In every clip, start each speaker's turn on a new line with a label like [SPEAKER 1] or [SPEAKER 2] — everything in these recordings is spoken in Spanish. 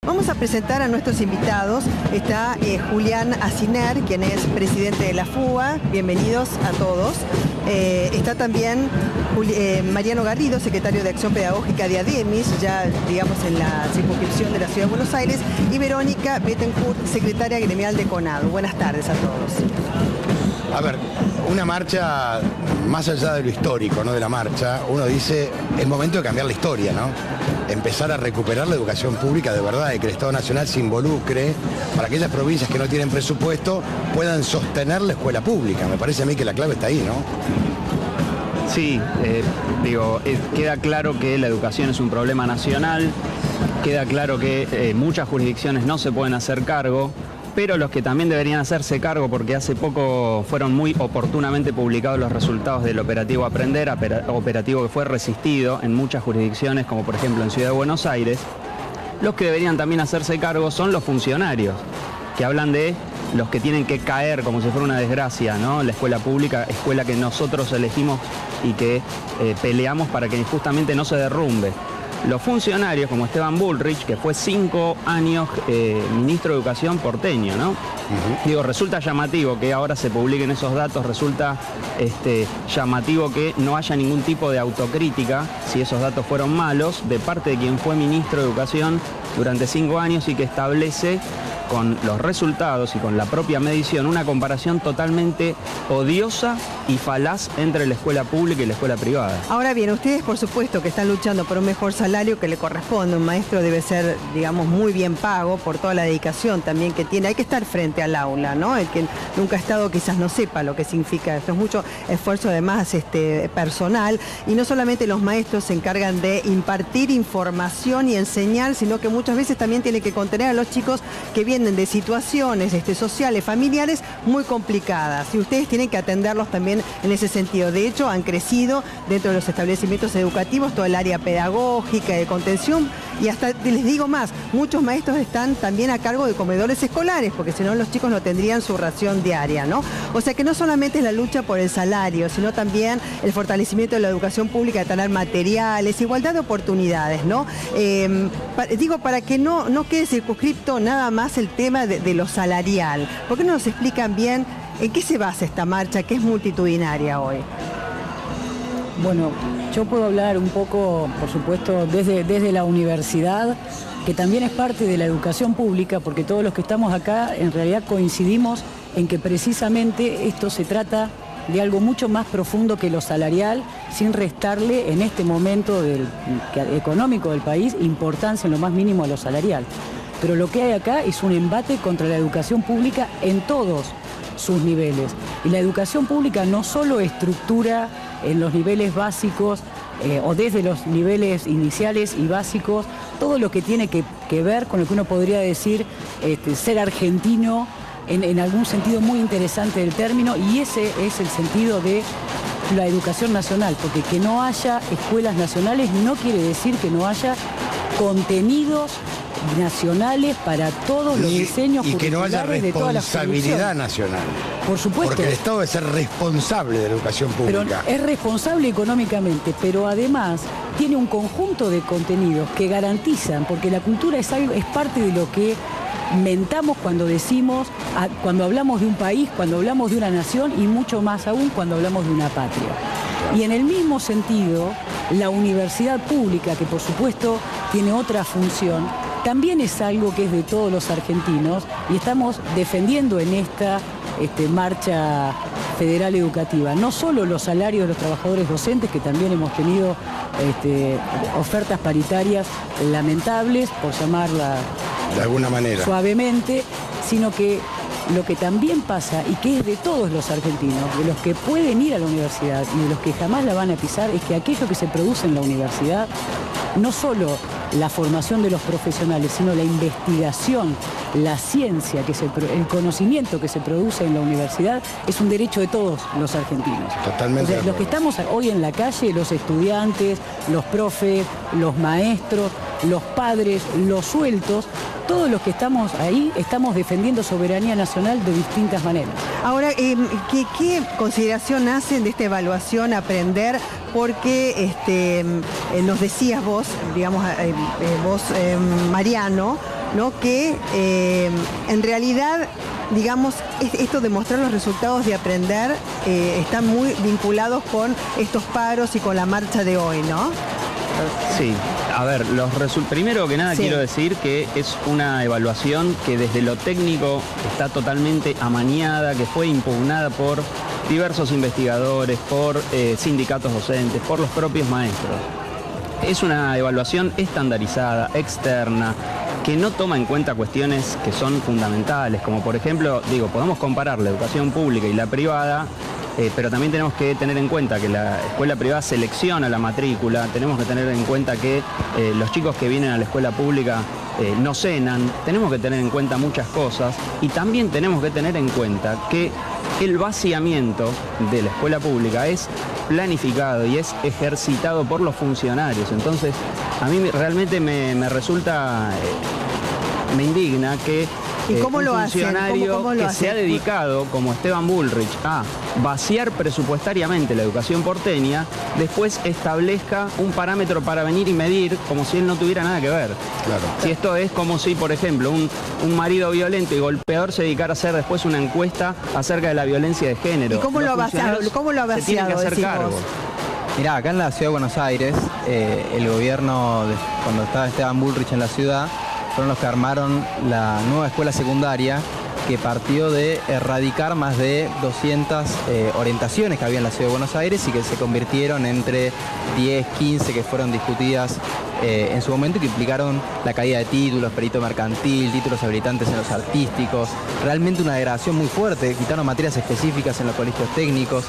[SPEAKER 1] Vamos a presentar a nuestros invitados. Está Julián Aciner, quien es presidente de la FUBA. Bienvenidos a todos. Está también Mariano Garrido, secretario de Acción Pedagógica de ADEMIS, ya digamos en la circunscripción de la Ciudad de Buenos Aires, y Verónica Bettencourt, secretaria gremial de CONADU. Buenas tardes a todos.
[SPEAKER 2] A ver, una marcha, más allá de lo histórico, ¿no? De la marcha, uno dice, es momento de cambiar la historia, ¿no? Empezar a recuperar la educación pública de verdad y que el Estado Nacional se involucre para que aquellas provincias que no tienen presupuesto puedan sostener la escuela pública. Me parece a mí que la clave está ahí, ¿no?
[SPEAKER 3] Sí, queda claro que la educación es un problema nacional, queda claro que muchas jurisdicciones no se pueden hacer cargo, pero los que también deberían hacerse cargo, porque hace poco fueron muy oportunamente publicados los resultados del operativo Aprender, operativo que fue resistido en muchas jurisdicciones, como por ejemplo en Ciudad de Buenos Aires, los que deberían también hacerse cargo son los funcionarios, que hablan de los que tienen que caer como si fuera una desgracia, ¿no? La escuela pública, escuela que nosotros elegimos y que peleamos para que justamente no se derrumbe. Los funcionarios, como Esteban Bullrich, que fue 5 años ministro de Educación porteño, ¿no? Resulta llamativo que ahora se publiquen esos datos, resulta llamativo que no haya ningún tipo de autocrítica, si esos datos fueron malos, de parte de quien fue ministro de Educación durante 5 años y que establece con los resultados y con la propia medición una comparación totalmente odiosa y falaz entre la escuela pública y la escuela privada.
[SPEAKER 1] Ahora bien, ustedes por supuesto que están luchando por un mejor salario que le corresponde. Un maestro debe ser, digamos, muy bien pago por toda la dedicación también que tiene. Hay que estar frente al aula, ¿no? El que nunca ha estado quizás no sepa lo que significa esto. Es mucho esfuerzo además personal, y no solamente los maestros se encargan de impartir información y enseñar, sino que muchas veces también tienen que contener a los chicos que vienen de situaciones sociales, familiares muy complicadas, y ustedes tienen que atenderlos también en ese sentido. De hecho, han crecido dentro de los establecimientos educativos todo el área pedagógica, de contención, y hasta les digo más, muchos maestros están también a cargo de comedores escolares, porque si no los chicos no tendrían su ración diaria, ¿no? O sea que no solamente es la lucha por el salario, sino también el fortalecimiento de la educación pública, de tener materiales, igualdad de oportunidades, ¿no? Para que no quede circunscripto nada más el tema de lo salarial. ¿Por qué no nos explican bien en qué se basa esta marcha, que es multitudinaria hoy?
[SPEAKER 4] Bueno, yo puedo hablar un poco, por supuesto, desde la universidad, que también es parte de la educación pública, porque todos los que estamos acá en realidad coincidimos en que precisamente esto se trata de algo mucho más profundo que lo salarial, sin restarle en este momento económico del país importancia en lo más mínimo a lo salarial. Pero lo que hay acá es un embate contra la educación pública en todos sus niveles. Y la educación pública no solo estructura en los niveles básicos o desde los niveles iniciales y básicos, todo lo que tiene que ver con lo que uno podría decir ser argentino en algún sentido muy interesante del término, y ese es el sentido de la educación nacional, porque que no haya escuelas nacionales no quiere decir que no haya contenidos nacionales para todos los diseños
[SPEAKER 2] y que no haya responsabilidad nacional.
[SPEAKER 4] Por supuesto.
[SPEAKER 2] Porque el Estado debe ser responsable de la educación pública.
[SPEAKER 4] Pero es responsable económicamente, pero además tiene un conjunto de contenidos que garantizan, porque la cultura es parte de lo que mentamos cuando cuando hablamos de un país, cuando hablamos de una nación, y mucho más aún cuando hablamos de una patria. Y en el mismo sentido, la universidad pública, que por supuesto tiene otra función, también es algo que es de todos los argentinos, y estamos defendiendo en esta marcha federal educativa no solo los salarios de los trabajadores docentes, que también hemos tenido ofertas paritarias lamentables, por llamarla
[SPEAKER 2] de alguna manera
[SPEAKER 4] suavemente, sino que lo que también pasa, y que es de todos los argentinos, de los que pueden ir a la universidad y de los que jamás la van a pisar, es que aquello que se produce en la universidad, no solo la formación de los profesionales, sino la investigación, la ciencia, el conocimiento que se produce en la universidad, es un derecho de todos los argentinos.
[SPEAKER 2] Totalmente.
[SPEAKER 4] O sea, los que estamos hoy en la calle, los estudiantes, los profes, los maestros, los padres, los sueltos, todos los que estamos ahí estamos defendiendo soberanía nacional de distintas maneras.
[SPEAKER 1] Ahora, ¿qué consideración hacen de esta evaluación Aprender? Porque nos decías vos, digamos, Mariano, ¿no? Que en realidad, digamos, esto de mostrar los resultados de aprender están muy vinculados con estos paros y con la marcha de hoy, ¿no?
[SPEAKER 3] Sí, a ver, primero que nada
[SPEAKER 1] Sí.
[SPEAKER 3] quiero decir que es una evaluación que desde lo técnico está totalmente amañada, que fue impugnada por diversos investigadores, por sindicatos docentes, por los propios maestros. Es una evaluación estandarizada, externa, que no toma en cuenta cuestiones que son fundamentales, como por ejemplo, podemos comparar la educación pública y la privada, pero también tenemos que tener en cuenta que la escuela privada selecciona la matrícula, tenemos que tener en cuenta que los chicos que vienen a la escuela pública no cenan, tenemos que tener en cuenta muchas cosas y también tenemos que tener en cuenta que el vaciamiento de la escuela pública es planificado y es ejercitado por los funcionarios. Entonces, a mí realmente me resulta, me indigna que
[SPEAKER 1] ¿Y cómo
[SPEAKER 3] un
[SPEAKER 1] lo hacen?
[SPEAKER 3] funcionario
[SPEAKER 1] ¿Cómo lo
[SPEAKER 3] que se ha
[SPEAKER 1] hacen?
[SPEAKER 3] dedicado, como Esteban Bullrich, a vaciar presupuestariamente la educación porteña, después establezca un parámetro para venir y medir como si él no tuviera nada que ver.
[SPEAKER 2] Claro.
[SPEAKER 3] Si esto es como si, por ejemplo, un marido violento y golpeador se dedicara a hacer después una encuesta acerca de la violencia de género.
[SPEAKER 1] ¿Y cómo lo ha vaciado? ¿Cómo lo ha
[SPEAKER 3] Se tienen que
[SPEAKER 1] vaciado,
[SPEAKER 3] hacer
[SPEAKER 1] decís
[SPEAKER 3] cargo.
[SPEAKER 1] vos?
[SPEAKER 5] Mirá, acá en la ciudad de Buenos Aires, el gobierno, cuando estaba Esteban Bullrich en la ciudad, fueron los que armaron la nueva escuela secundaria que partió de erradicar más de 200 orientaciones que había en la ciudad de Buenos Aires y que se convirtieron entre 10, 15 que fueron discutidas en su momento y que implicaron la caída de títulos, perito mercantil, títulos habilitantes en los artísticos, realmente una degradación muy fuerte, quitaron materias específicas en los colegios técnicos.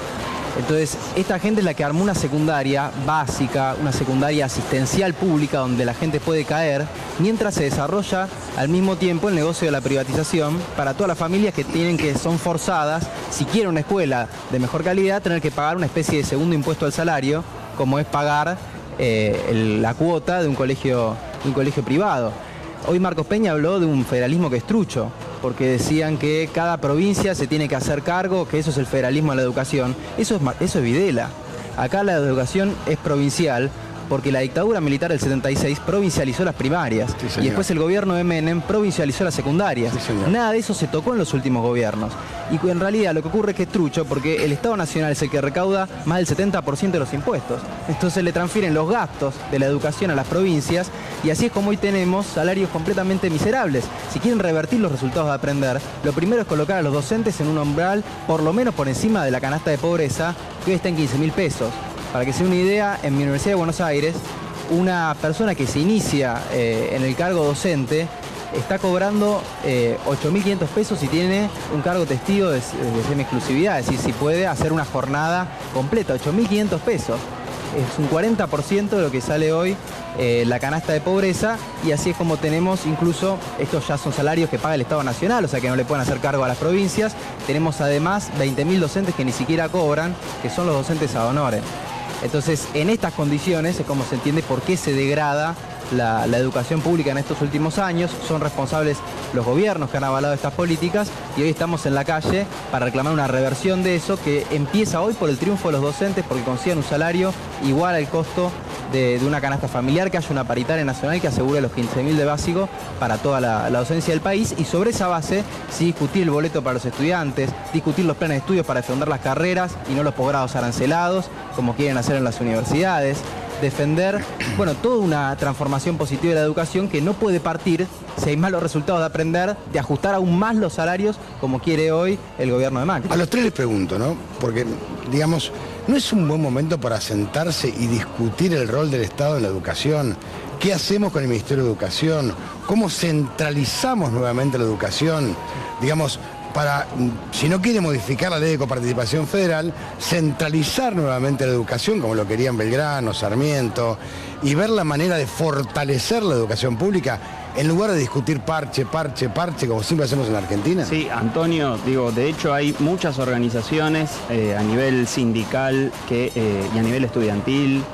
[SPEAKER 5] Entonces, esta gente es la que armó una secundaria básica, una secundaria asistencial pública donde la gente puede caer, mientras se desarrolla al mismo tiempo el negocio de la privatización para todas las familias que son forzadas, si quieren una escuela de mejor calidad, tener que pagar una especie de segundo impuesto al salario, como es pagar la cuota de un colegio privado. Hoy Marcos Peña habló de un federalismo que es trucho, porque decían que cada provincia se tiene que hacer cargo, que eso es el federalismo de la educación. Eso es Videla. Acá la educación es provincial, porque la dictadura militar del 76 provincializó las primarias,
[SPEAKER 2] Sí, señor.
[SPEAKER 5] y después el gobierno de Menem provincializó las secundarias.
[SPEAKER 2] Sí, señor.
[SPEAKER 5] Nada de eso se tocó en los últimos gobiernos. Y en realidad lo que ocurre es que es trucho, porque el Estado Nacional es el que recauda más del 70% de los impuestos. Entonces le transfieren los gastos de la educación a las provincias, y así es como hoy tenemos salarios completamente miserables. Si quieren revertir los resultados de aprender, lo primero es colocar a los docentes en un umbral por lo menos por encima de la canasta de pobreza, que hoy está en 15.000 pesos. Para que se dé una idea, en mi Universidad de Buenos Aires, una persona que se inicia en el cargo docente está cobrando 8.500 pesos y tiene un cargo testigo de semi-exclusividad, es decir, si puede hacer una jornada completa, 8.500 pesos. Es un 40% de lo que sale hoy la canasta de pobreza, y así es como tenemos, incluso estos ya son salarios que paga el Estado Nacional, o sea que no le pueden hacer cargo a las provincias. Tenemos además 20.000 docentes que ni siquiera cobran, que son los docentes ad honorem. Entonces, en estas condiciones es como se entiende por qué se degrada la educación pública en estos últimos años. Son responsables los gobiernos que han avalado estas políticas, y hoy estamos en la calle para reclamar una reversión de eso, que empieza hoy por el triunfo de los docentes, porque consigan un salario igual al costo de una canasta familiar, que haya una paritaria nacional que asegure los 15.000 de básico para toda la docencia del país, y sobre esa base sí discutir el boleto para los estudiantes, discutir los planes de estudios para defender las carreras y no los posgrados arancelados, como quieren hacer en las universidades. Defender, toda una transformación positiva de la educación que no puede partir, si hay malos resultados de aprender, de ajustar aún más los salarios, como quiere hoy el gobierno de Macri.
[SPEAKER 2] A los tres les pregunto, ¿no? Porque, digamos, ¿no es un buen momento para sentarse y discutir el rol del Estado en la educación? ¿Qué hacemos con el Ministerio de Educación? ¿Cómo centralizamos nuevamente la educación? Digamos, para, si no quiere modificar la ley de coparticipación federal, centralizar nuevamente la educación, como lo querían Belgrano, Sarmiento, y ver la manera de fortalecer la educación pública, en lugar de discutir parche, como siempre hacemos en Argentina.
[SPEAKER 3] Sí, Antonio, de hecho hay muchas organizaciones a nivel sindical y a nivel estudiantil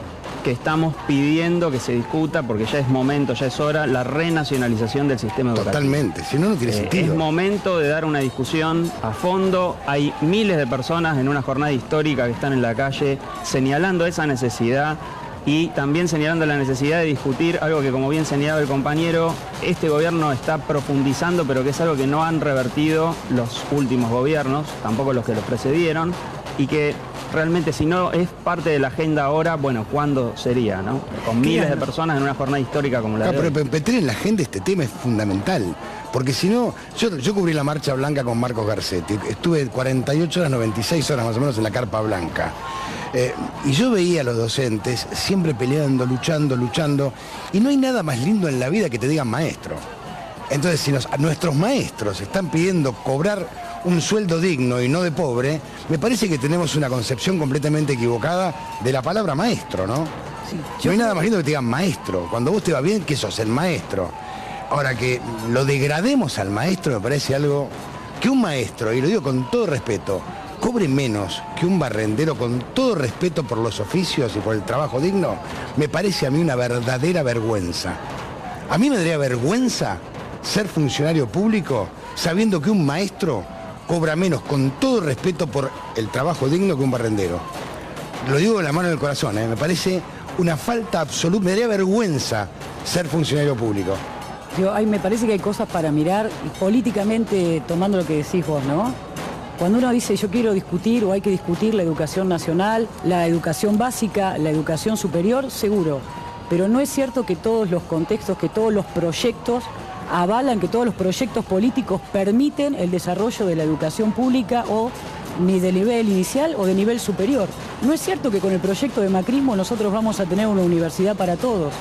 [SPEAKER 3] que estamos pidiendo que se discuta, porque ya es momento, ya es hora, la renacionalización del sistema educativo.
[SPEAKER 2] Totalmente, si no, no tiene sentido.
[SPEAKER 3] Es momento de dar una discusión a fondo. Hay miles de personas en una jornada histórica que están en la calle señalando esa necesidad. Y también señalando la necesidad de discutir algo que, como bien señalaba el compañero, este gobierno está profundizando, pero que es algo que no han revertido los últimos gobiernos, tampoco los que los precedieron, y que realmente, si no es parte de la agenda ahora, bueno, ¿cuándo sería, no? Con miles de personas en una jornada histórica como la de hoy.
[SPEAKER 2] Pero meter en la agenda este tema es fundamental, porque si no, yo cubrí la Marcha Blanca con Marcos Garcetti, estuve 48 horas, 96 horas más o menos en la Carpa Blanca. Y yo veía a los docentes siempre peleando, luchando, y no hay nada más lindo en la vida que te digan maestro. Entonces, si nuestros maestros están pidiendo cobrar un sueldo digno y no de pobre, me parece que tenemos una concepción completamente equivocada de la palabra maestro, ¿no? Sí, no hay nada más lindo que te digan maestro. Cuando vos te va bien, que sos el maestro. Ahora, que lo degrademos al maestro me parece algo que un maestro, y lo digo con todo respeto, cobre menos que un barrendero, con todo respeto por los oficios y por el trabajo digno, me parece a mí una verdadera vergüenza. A mí me daría vergüenza ser funcionario público sabiendo que un maestro cobra menos, con todo respeto por el trabajo digno, que un barrendero. Lo digo con la mano en el corazón, me parece una falta absoluta, me daría vergüenza ser funcionario público.
[SPEAKER 4] Me parece que hay cosas para mirar políticamente, tomando lo que decís vos, ¿no? Cuando uno dice yo quiero discutir o hay que discutir la educación nacional, la educación básica, la educación superior, seguro. Pero no es cierto que todos los contextos, que todos los proyectos avalan, que todos los proyectos políticos permiten el desarrollo de la educación pública o ni de nivel inicial o de nivel superior. No es cierto que con el proyecto de macrismo nosotros vamos a tener una universidad para todos,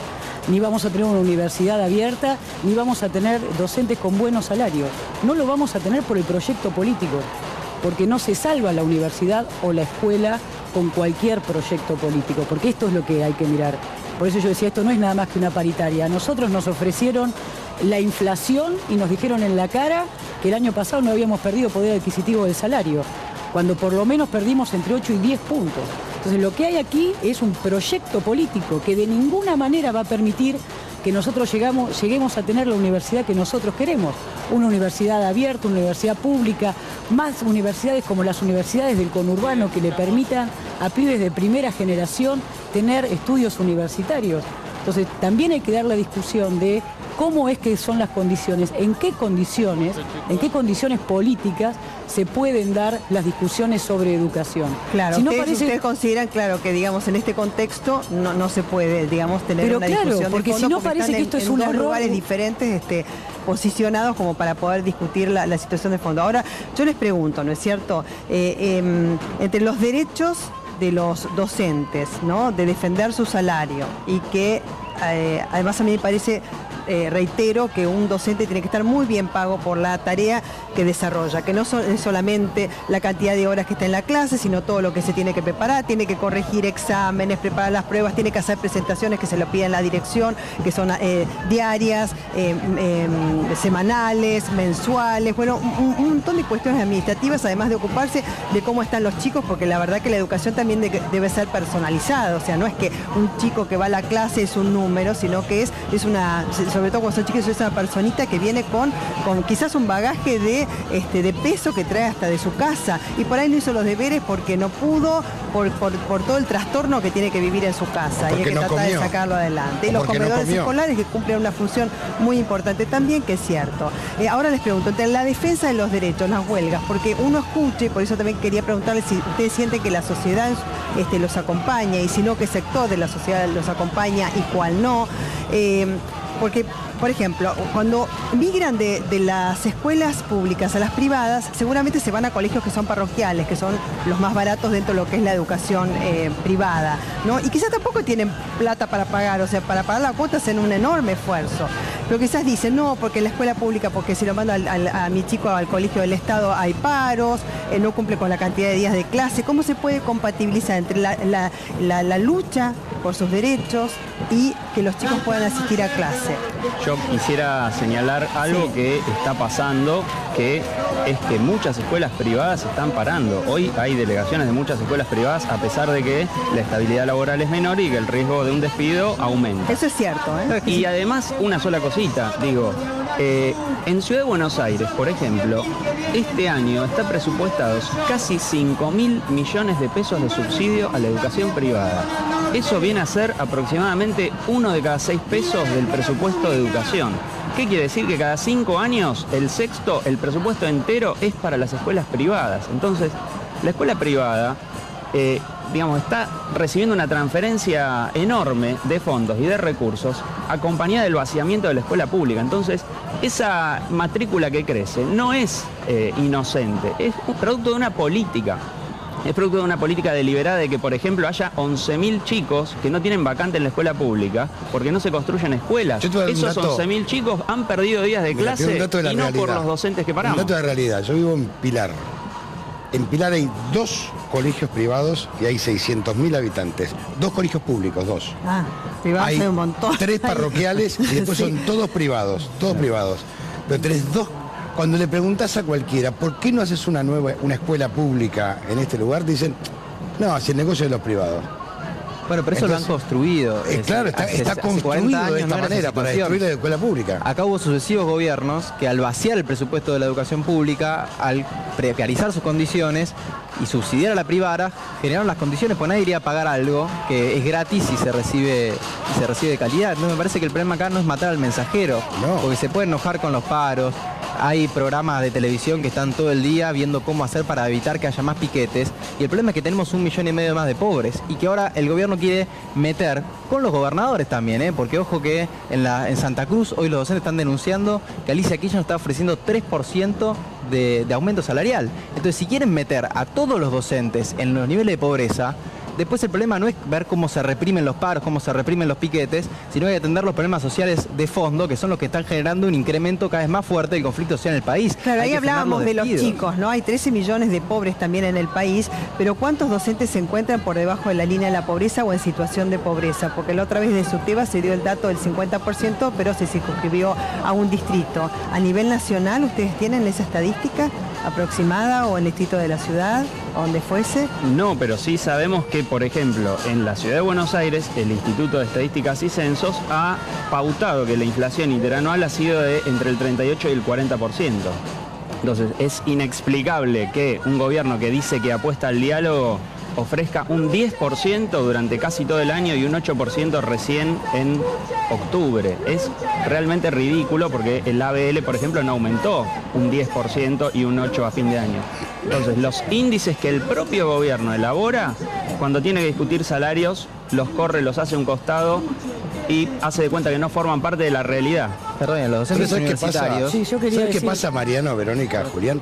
[SPEAKER 4] ni vamos a tener una universidad abierta, ni vamos a tener docentes con buenos salarios. No lo vamos a tener por el proyecto político, porque no se salva la universidad o la escuela con cualquier proyecto político, porque esto es lo que hay que mirar. Por eso yo decía, esto no es nada más que una paritaria. A nosotros nos ofrecieron la inflación y nos dijeron en la cara que el año pasado no habíamos perdido poder adquisitivo del salario, cuando por lo menos perdimos entre 8 y 10 puntos. Entonces lo que hay aquí es un proyecto político que de ninguna manera va a permitir que nosotros lleguemos a tener la universidad que nosotros queremos. Una universidad abierta, una universidad pública, más universidades como las universidades del conurbano que le permitan a pibes de primera generación tener estudios universitarios. Entonces también hay que dar la discusión de cómo es que son las condiciones, en qué condiciones políticas se pueden dar las discusiones sobre educación.
[SPEAKER 1] Claro,
[SPEAKER 4] si no
[SPEAKER 1] ustedes consideran, claro, que digamos en este contexto no se puede, digamos, tener una discusión
[SPEAKER 4] porque de fondo, si no parece que esto es un error,
[SPEAKER 1] lugares diferentes posicionados como para poder discutir la situación de fondo. Ahora, yo les pregunto, ¿no es cierto? Entre los derechos de los docentes, ¿no?, de defender su salario y que además a mí me parece, reitero, que un docente tiene que estar muy bien pago por la tarea que desarrolla, que no es solamente la cantidad de horas que está en la clase, sino todo lo que se tiene que preparar, tiene que corregir exámenes, preparar las pruebas, tiene que hacer presentaciones que se lo piden la dirección, que son diarias, semanales, mensuales, bueno, un montón de cuestiones administrativas, además de ocuparse de cómo están los chicos, porque la verdad que la educación también debe ser personalizada, o sea, no es que un chico que va a la clase es un número, sino que es una, sobre todo cuando son chicos, es una personita que viene con quizás un bagaje de peso que trae hasta de su casa, y por ahí no hizo los deberes porque no pudo, por todo el trastorno que tiene que vivir en su casa, y hay que tratar de sacarlo adelante. Y los comedores escolares, que cumplen una función muy importante también, que es cierto. Ahora les pregunto, entre la defensa de los derechos, las huelgas, porque uno escucha, y por eso también quería preguntarles si ustedes sienten que la sociedad los acompaña, y si no, qué sector de la sociedad los acompaña y cuál no. Porque, por ejemplo, cuando migran de las escuelas públicas a las privadas, seguramente se van a colegios que son parroquiales, que son los más baratos dentro de lo que es la educación privada, ¿no? Y quizás tampoco tienen plata para pagar, o sea, para pagar la cuota hacen un enorme esfuerzo. Pero quizás dicen, no, porque en la escuela pública, porque si lo mando a mi chico al colegio del Estado hay paros, no cumple con la cantidad de días de clase. ¿Cómo se puede compatibilizar entre la lucha por sus derechos y que los chicos puedan asistir a clase?
[SPEAKER 3] Yo quisiera señalar algo que está pasando, que es que muchas escuelas privadas están parando. Hoy hay delegaciones de muchas escuelas privadas, a pesar de que la estabilidad laboral es menor y que el riesgo de un despido aumenta.
[SPEAKER 1] Eso es cierto, ¿eh?
[SPEAKER 3] Y además, una sola cosita, digo, en Ciudad de Buenos Aires, por ejemplo, este año está presupuestados casi 5.000 millones de pesos de subsidio a la educación privada. Eso viene a ser aproximadamente 1 de cada 6 pesos del presupuesto de educación. ¿Qué quiere decir? Que cada 5 años, el presupuesto entero es para las escuelas privadas. Entonces, la escuela privada, está recibiendo una transferencia enorme de fondos y de recursos acompañada del vaciamiento de la escuela pública. Entonces, esa matrícula que crece no es inocente, es un producto de una política. Es producto de una política deliberada de que, por ejemplo, haya 11.000 chicos que no tienen vacante en la escuela pública porque no se construyen escuelas. Esos 11.000 chicos han perdido días de clase y no por los docentes que paramos.
[SPEAKER 2] Un dato de realidad. Yo vivo en Pilar. En Pilar hay 2 colegios privados y hay 600.000 habitantes. 2 colegios públicos, 2.
[SPEAKER 1] Privados
[SPEAKER 2] hay
[SPEAKER 1] hay un montón.
[SPEAKER 2] 3 parroquiales y después
[SPEAKER 1] Sí.
[SPEAKER 2] son todos privados. Pero tenés 2. Cuando le preguntás a cualquiera, ¿por qué no haces una escuela pública en este lugar? Te dicen, no, si el negocio es de los privados.
[SPEAKER 5] Bueno, pero eso
[SPEAKER 2] Entonces,
[SPEAKER 5] lo han construido.
[SPEAKER 2] Claro, está
[SPEAKER 5] Hace
[SPEAKER 2] construido
[SPEAKER 5] 40
[SPEAKER 2] de
[SPEAKER 5] años
[SPEAKER 2] esta
[SPEAKER 5] no era esa
[SPEAKER 2] manera para
[SPEAKER 5] situación.
[SPEAKER 2] destruir la escuela pública.
[SPEAKER 5] Acá hubo sucesivos gobiernos que al vaciar el presupuesto de la educación pública, al precarizar sus condiciones y subsidiar a la privada, generaron las condiciones, porque nadie iría a pagar algo que es gratis y se recibe de calidad. Entonces me parece que el problema acá no es matar al mensajero,
[SPEAKER 2] No.
[SPEAKER 5] porque se puede enojar con los paros. Hay programas de televisión que están todo el día viendo cómo hacer para evitar que haya más piquetes. Y el problema es que tenemos 1,5 millones más de pobres y que ahora el gobierno quiere meter con los gobernadores también, porque ojo que en Santa Cruz hoy los docentes están denunciando que Alicia Kirchner está ofreciendo 3% de aumento salarial. Entonces, si quieren meter a todos los docentes en los niveles de pobreza, después el problema no es ver cómo se reprimen los paros, cómo se reprimen los piquetes, sino hay que atender los problemas sociales de fondo, que son los que están generando un incremento cada vez más fuerte del conflicto social en el país.
[SPEAKER 1] Claro,
[SPEAKER 5] Hay
[SPEAKER 1] ahí
[SPEAKER 5] que frenar
[SPEAKER 1] hablábamos de los
[SPEAKER 5] despidos.
[SPEAKER 1] chicos, ¿no? Hay 13 millones de pobres también en el país, pero ¿cuántos docentes se encuentran por debajo de la línea de la pobreza o en situación de pobreza? Porque la otra vez de SUTEBA se dio el dato del 50%, pero se circunscribió a un distrito. A nivel nacional, ¿ustedes tienen esa estadística aproximada o en el distrito de la ciudad, o donde fuese?
[SPEAKER 3] No, pero sí sabemos que, por ejemplo, en la ciudad de Buenos Aires, el Instituto de Estadísticas y Censos ha pautado que la inflación interanual ha sido de entre el 38 y el 40%. Entonces, es inexplicable que un gobierno que dice que apuesta al diálogo ofrezca un 10% durante casi todo el año y un 8% recién en octubre. Es realmente ridículo porque el ABL, por ejemplo, no aumentó un 10% y un 8% a fin de año. Entonces, los índices que el propio gobierno elabora, cuando tiene que discutir salarios, los corre, los hace a un costado y hace de cuenta que no forman parte de la realidad.
[SPEAKER 5] Perdón, los docentes
[SPEAKER 2] ¿Sabes qué pasa?
[SPEAKER 5] universitarios.
[SPEAKER 4] Sí, yo quería
[SPEAKER 2] ¿Sabes qué
[SPEAKER 4] decir-
[SPEAKER 2] pasa, Mariano, Verónica, Julián?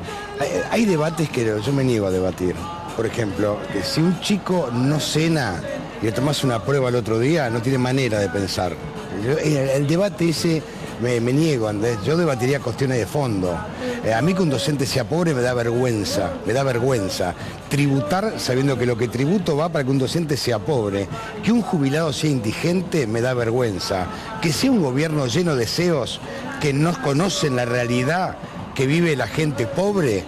[SPEAKER 2] Hay debates que yo me niego a debatir. Por ejemplo, que si un chico no cena y le tomas una prueba el otro día, no tiene manera de pensar. El debate ese me niego, Andrés. Yo debatiría cuestiones de fondo. A mí que un docente sea pobre me da vergüenza, Tributar sabiendo que lo que tributo va para que un docente sea pobre. Que un jubilado sea indigente me da vergüenza. Que sea un gobierno lleno de CEOs que no conocen la realidad que vive la gente pobre,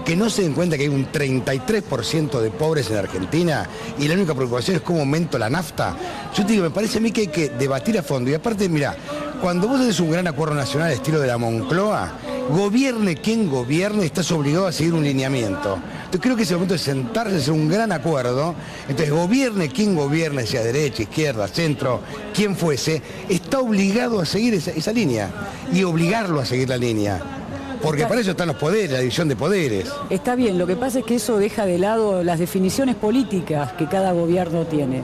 [SPEAKER 2] que no se den cuenta que hay un 33% de pobres en Argentina y la única preocupación es cómo aumento la nafta. Yo te digo, me parece a mí que hay que debatir a fondo. Y aparte, mira, cuando vos tenés un gran acuerdo nacional estilo de la Moncloa, gobierne quien gobierne, estás obligado a seguir un lineamiento. Entonces creo que es el momento de sentarse, hacer un gran acuerdo. Entonces gobierne quien gobierne, sea derecha, izquierda, centro, quien fuese, está obligado a seguir esa línea y obligarlo a seguir la línea. Porque para eso están los poderes, la división de poderes.
[SPEAKER 4] Está bien, lo que pasa es que eso deja de lado las definiciones políticas que cada gobierno tiene.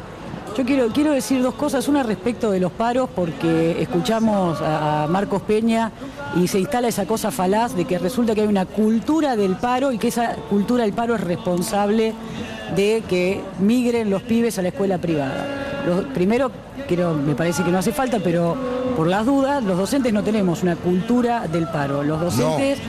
[SPEAKER 4] Yo quiero decir dos cosas, una respecto de los paros, porque escuchamos a Marcos Peña y se instala esa cosa falaz de que resulta que hay una cultura del paro y que esa cultura del paro es responsable de que migren los pibes a la escuela privada. Primero, me parece que no hace falta, pero por las dudas, los docentes no tenemos una cultura del paro. Los docentes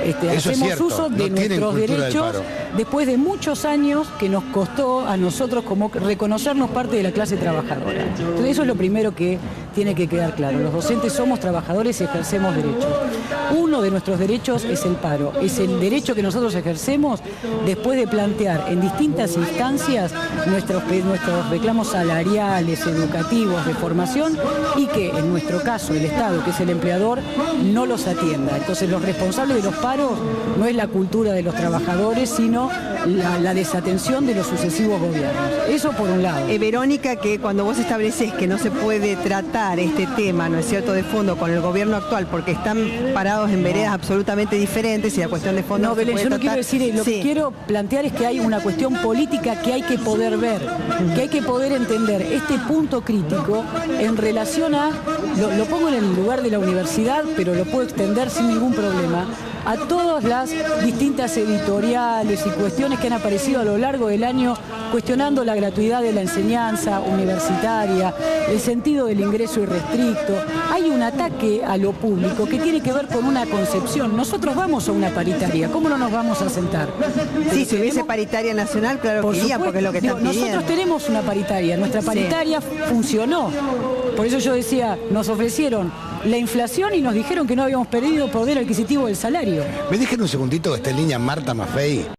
[SPEAKER 2] eso es
[SPEAKER 4] hacemos
[SPEAKER 2] cierto,
[SPEAKER 4] uso de
[SPEAKER 2] no tienen
[SPEAKER 4] nuestros
[SPEAKER 2] cultura del
[SPEAKER 4] derechos
[SPEAKER 2] paro.
[SPEAKER 4] después de muchos años que nos costó a nosotros como reconocernos parte de la clase trabajadora. Entonces eso es lo primero que tiene que quedar claro. Los docentes somos trabajadores y ejercemos derechos. Uno de nuestros derechos es el paro. Es el derecho que nosotros ejercemos después de plantear en distintas instancias nuestros reclamos salariales, educativos, de formación, y que en nuestro caso el Estado, que es el empleador, no los atienda. Entonces los responsables de los paros no es la cultura de los trabajadores, sino la desatención de los sucesivos gobiernos. Eso por un lado.
[SPEAKER 1] Verónica, que cuando vos estableces que no se puede tratar este tema, ¿no es cierto?, de fondo con el gobierno actual, porque están parados en veredas absolutamente diferentes y la cuestión de fondo
[SPEAKER 4] no, Belén, yo no quiero decir, lo que quiero plantear es que hay una cuestión política que hay que poder ver, que hay que poder entender este punto crítico en relación a, lo pongo en el lugar de la universidad, pero lo puedo extender sin ningún problema, a todas las distintas editoriales y cuestiones que han aparecido a lo largo del año cuestionando la gratuidad de la enseñanza universitaria, el sentido del ingreso irrestricto. Hay un ataque a lo público que tiene que ver con una concepción. Nosotros vamos a una paritaria, ¿cómo no nos vamos a sentar?
[SPEAKER 1] Sí, si hubiese paritaria nacional, claro que iría, porque es lo que están pidiendo.
[SPEAKER 4] Nosotros tenemos una paritaria, nuestra paritaria funcionó. Por eso yo decía, nos ofrecieron la inflación y nos dijeron que no habíamos perdido poder adquisitivo del salario.
[SPEAKER 2] Me dejen un segundito que está en línea Marta Maffei.